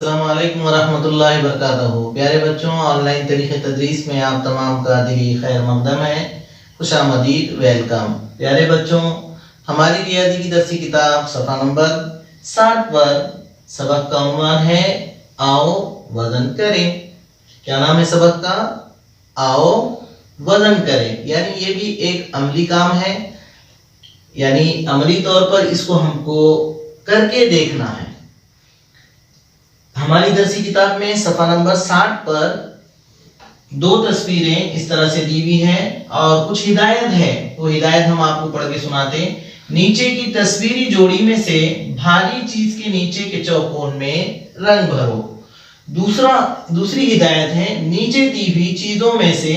अस्सलामुअलैकुम वरहमतुल्लाहि वबरकातुहू। प्यारे बच्चों, ऑनलाइन तरीक़े तदरीस में आप तमाम का दिली खैर मकदम है, खुशामदीद, वेलकम। प्यारे बच्चों, हमारी रियाजी की दरसी किताब सफ़ा नंबर 60 पर सबक का उन्वान है आओ वज़न करें। क्या नाम है सबक का? आओ वज़न करें। यानी ये भी एक अमली काम है, यानी अमली तौर पर इसको हमको करके देखना है। हमारी दरसी किताब में सफ़ा नंबर 60 पर दो तस्वीरें इस तरह से दी हुई हैं और कुछ हिदायत है। वो हिदायत हम आपको पढ़ के सुनाते हैं। नीचे की तस्वीरी जोड़ी में से भारी चीज के नीचे के चौकोन में रंग भरो। दूसरी हिदायत है, नीचे दी हुई चीजों में से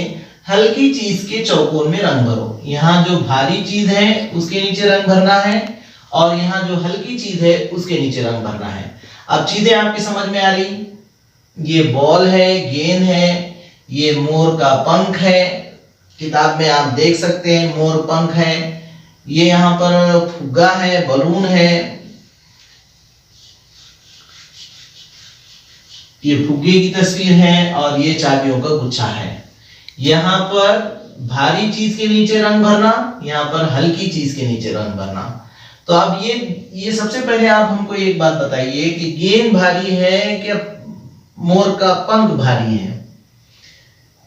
हल्की चीज के चौकोन में रंग भरो। यहाँ जो भारी चीज है उसके नीचे रंग भरना है और यहाँ जो हल्की चीज है उसके नीचे रंग भरना है। अब चीजें आपकी समझ में आ रही? ये बॉल है, गेंद है, ये मोर का पंख है। किताब में आप देख सकते हैं मोर पंख है। ये यहाँ पर फुग्गा है, बलून है, ये फुग्गे की तस्वीर है और ये चाबियों का गुच्छा है। यहाँ पर भारी चीज के नीचे रंग भरना, यहाँ पर हल्की चीज के नीचे रंग भरना। तो अब ये सबसे पहले आप हमको एक बात बताइए कि गेंद भारी है कि मोर का पंख भारी है?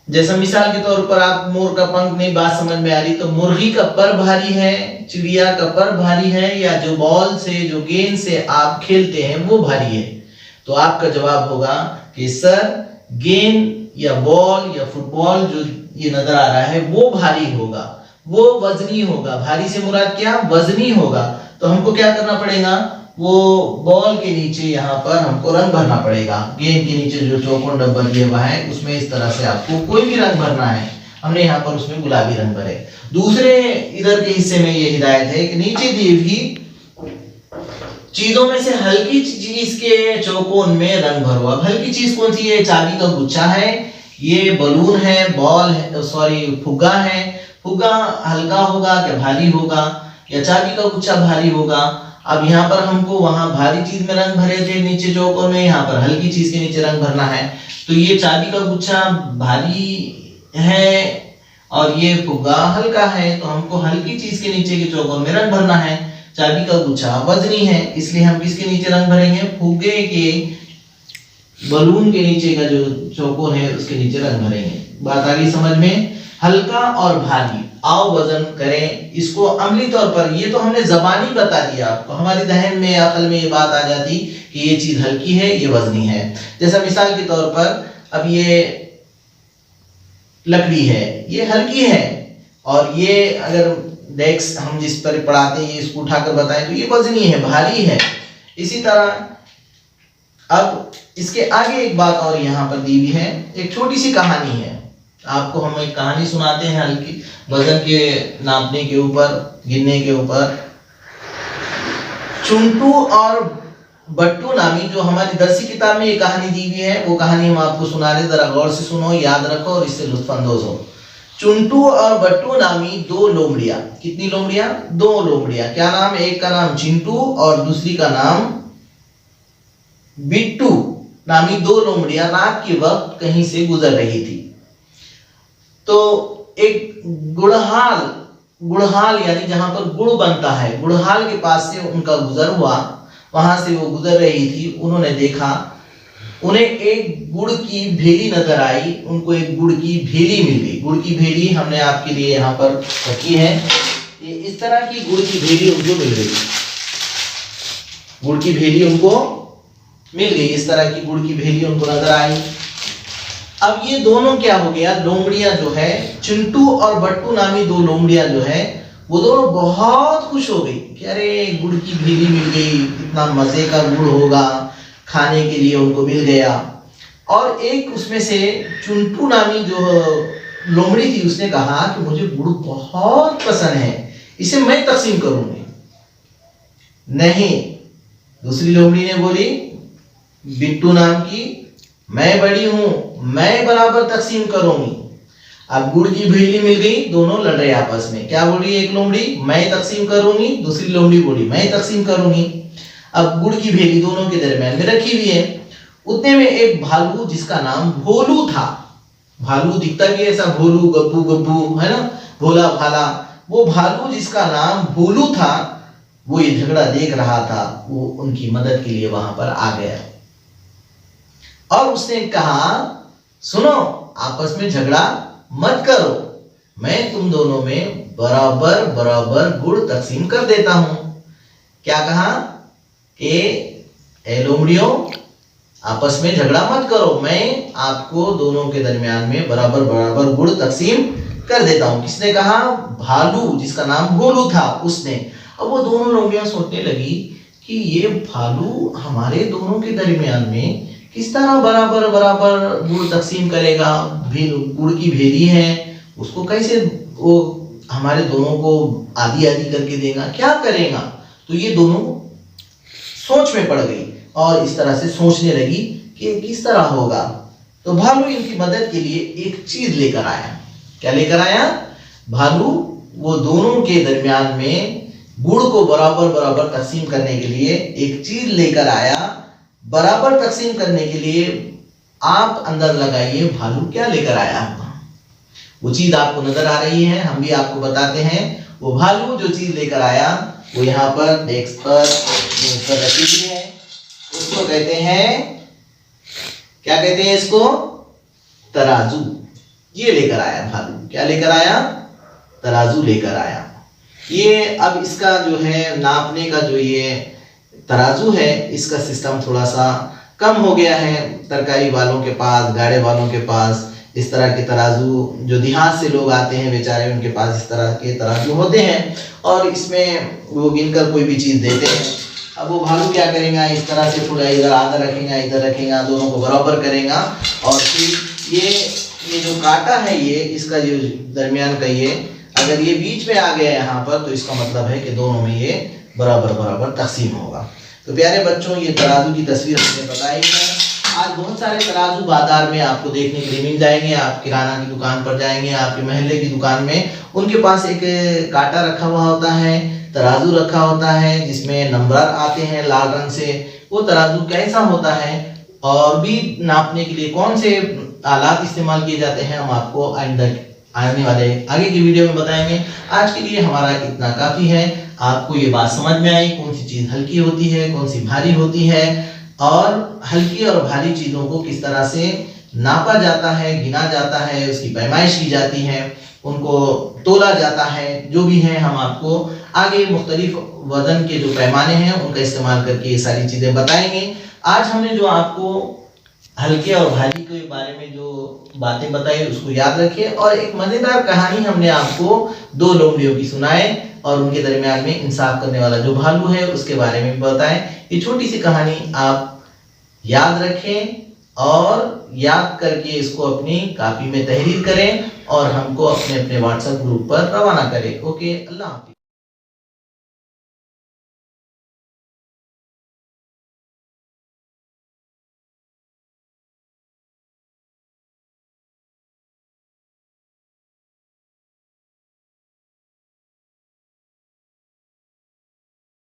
जैसा मिसाल के तौर पर आप मोर का पंख नहीं बात समझ में आ रही तो मुर्गी का पर भारी है, चिड़िया का पर भारी है, या जो बॉल से जो गेंद से आप खेलते हैं वो भारी है? तो आपका जवाब होगा कि सर गेंद या बॉल या फुटबॉल जो ये नजर आ रहा है वो भारी होगा, वो वजनी होगा। भारी से मुराद क्या? वजनी होगा। तो हमको क्या करना पड़ेगा? वो बॉल के नीचे यहाँ पर हमको रंग भरना पड़ेगा। गेंद के नीचे जो चौकोन डब्बा दिया हुआ है उसमें इस तरह से आपको कोई भी रंग भरना है। हमने यहाँ पर उसमें गुलाबी रंग भरे। दूसरे इधर के हिस्से में ये हिदायत है कि नीचे दी हुई चीजों में से हल्की चीज के चौकोन में रंग भरो। अब हल्की चीज कौन सी है? चाबी का गुच्छा है, ये बलून है, बॉल है, सॉरी फुग्गा है। फुग्गा हल्का होगा क्या भारी होगा? या चाबी का गुच्छा भारी होगा? अब यहाँ पर हमको वहां भारी चीज में रंग भरे थे नीचे चौकोन में, यहाँ पर हल्की चीज के नीचे रंग भरना है। तो ये चाबी का गुच्छा भारी है और ये फुग्गा हल्का है, तो हमको हल्की चीज के नीचे के चौकोन में रंग भरना है। चाबी का गुच्छा वजनी है, इसलिए हम किसके नीचे रंग भरेंगे? फुग्गे के, बलून के नीचे का जो चौकोन है उसके नीचे रंग भरेंगे। बात आ गई समझ में? हल्का और भारी, आओ वजन करें। इसको अमली तौर पर ये तो हमने जबानी बता दिया आपको, हमारी जहन में अकल में ये बात आ जाती कि ये चीज हल्की है, ये वजनी है। जैसा मिसाल के तौर पर अब ये लकड़ी है, ये हल्की है, और ये अगर डेस्क हम जिस पर पढ़ाते हैं इसको उठाकर बताएं तो ये वजनी है, भारी है। इसी तरह अब इसके आगे एक बात और यहाँ पर दी हुई है, एक छोटी सी कहानी है। आपको हम एक कहानी सुनाते हैं हल्की वजन के नापने के ऊपर, गिनने के ऊपर। चुंटू और बट्टू नामी, जो हमारी दरसी किताब में ये कहानी दी हुई है, वो कहानी हम आपको सुना रहे, जरा गौर से सुनो, याद रखो और इससे लुत्फानंदोज हो। चुंटू और बट्टू नामी दो लोमड़ियां। कितनी लोमड़ियां? दो लोमड़ियां। क्या नाम? एक का नाम चिंटू और दूसरी का नाम बिट्टू नामी दो लोमड़ियां रात के वक्त कहीं से गुजर रही थी। तो एक गुड़हाल यानी जहां पर गुड़ बनता है, गुड़हाल के पास से उनका गुजर हुआ। वहां से वो गुजर रही थी, उन्होंने देखा, उन्हें एक गुड़ की भेली नजर आई। उनको एक गुड़ की भेली मिल गई। गुड़ की भेली हमने आपके लिए यहाँ पर रखी है। ये इस तरह की गुड़ की भेली उनको मिल गई। गुड़ की भेली उनको मिल गई, इस तरह की गुड़ की भेली उनको नजर आई। अब ये दोनों क्या हो गया? लोमड़ियां जो है, चिंटू और बट्टू नामी दो लोमड़ियां जो है, वो दोनों बहुत खुश हो गई कि अरे गुड़ की भेली मिल गई, इतना मजे का गुड़ होगा, खाने के लिए उनको मिल गया। और एक उसमें से चिंटू नामी जो लोमड़ी थी उसने कहा कि मुझे गुड़ बहुत पसंद है, इसे मैं तकसीम करूंगी। नहीं, दूसरी लोमड़ी ने बोली, बिट्टू नाम की, मैं बड़ी हूं, मैं बराबर तकसीम करूंगी। अब गुड़ की भेली मिल गई, दोनों लड़ रहे आपस में। क्या बोली एक लोमड़ी? मैं तकसीम करूंगी। दूसरी लोमड़ी बोली मैं तकसीम करूंगी। अब गुड़ की भेली दोनों के दरमियान में रखी हुई है। उतने में एक भालू जिसका नाम भोलू था, भालू दिखता भी ऐसा भोलू गब्बू गब्बू है ना, भोला भाला, वो भालू जिसका नाम भोलू था वो ये झगड़ा देख रहा था, वो उनकी मदद के लिए वहां पर आ गया और उसने कहा सुनो आपस में झगड़ा मत करो, मैं तुम दोनों में बराबर बराबर गुड़ तकसीम कर देता हूं। क्या कहा कि ए लोमड़ियों आपस में झगड़ा मत करो, मैं आपको दोनों के दरमियान में बराबर बराबर गुड़ तकसीम कर देता हूं। किसने कहा? भालू जिसका नाम भोलू था उसने। अब वो दोनों लोमड़ियां सोचने लगी कि ये भालू हमारे दोनों के दरमियान में किस तरह बराबर बराबर गुड़ तकसीम करेगा, गुड़ की भेरी है उसको कैसे वो हमारे दोनों को आधी आधी करके देगा, क्या करेगा। तो ये दोनों सोच में पड़ गई और इस तरह से सोचने लगी कि किस तरह होगा। तो भालू इनकी मदद के लिए एक चीज लेकर आया। क्या लेकर आया? भालू वो दोनों के दरमियान में गुड़ को बराबर बराबर तकसीम करने के लिए एक चीज लेकर आया। बराबर तकसीम करने के लिए आप अंदर लगाइए भालू क्या लेकर आया। वो चीज आपको नजर आ रही है, हम भी आपको बताते हैं। वो भालू जो चीज लेकर आया वो यहाँ पर डेस्क पर रखी हुई है। उसको कहते हैं, क्या कहते हैं इसको? तराजू। ये लेकर आया भालू। क्या लेकर आया? तराजू लेकर आया। ये अब इसका जो है नापने का जो ये तराजू है इसका सिस्टम थोड़ा सा कम हो गया है तरकारी वालों के पास, गाड़े वालों के पास। इस तरह के तराजू जो देहात से लोग आते हैं बेचारे, उनके पास इस तरह के तराजू होते हैं और इसमें वो गिनकर कोई भी चीज देते हैं। अब वो भालू क्या करेगा, इस तरह से थोड़ा इधर आधा रखेगा, इधर रखेगा, दोनों को बराबर करेगा और फिर ये जो कांटा है ये इसका जो दरमियान का ये अगर ये बीच में आ गया यहाँ पर तो इसका मतलब है कि दोनों में ये बराबर बराबर तकसीम होगा। तो प्यारे बच्चों ये तराजू की तस्वीर हमने बताई है। आज बहुत सारे तराजू बाजार में आपको देखने के लिए मिल जाएंगे। आप किराना की दुकान पर जाएंगे, आपके महल्ले की दुकान में उनके पास एक कांटा रखा हुआ होता है, तराजू रखा होता है जिसमें नंबर आते हैं लाल रंग से। वो तराजू कैसा होता है और भी नापने के लिए कौन से आलात इस्तेमाल किए जाते हैं हम आपको आने वाले आगे की वीडियो में बताएंगे। आज के लिए हमारा इतना काफी है। आपको ये बात समझ में आई कौन सी चीज हल्की होती है, कौन सी भारी होती है और हल्की और भारी चीजों को किस तरह से नापा जाता है, गिना जाता है, उसकी पैमाइश की जाती है, उनको तोला जाता है। जो भी है हम आपको आगे मुख्तलिफ वजन के जो पैमाने हैं उनका इस्तेमाल करके ये सारी चीजें बताएंगे। आज हमने जो आपको हल्के और भारी के बारे में जो बातें बताई उसको याद रखिए और एक मजेदार कहानी हमने आपको दो लोमड़ियों की सुनाए और उनके दरमियान में इंसाफ करने वाला जो भालू है उसके बारे में बताएं। ये छोटी सी कहानी आप याद रखें और याद करके इसको अपनी कॉपी में तहरीर करें और हमको अपने अपने व्हाट्सएप ग्रुप पर रवाना करें। ओके, अल्लाह हाफिज़।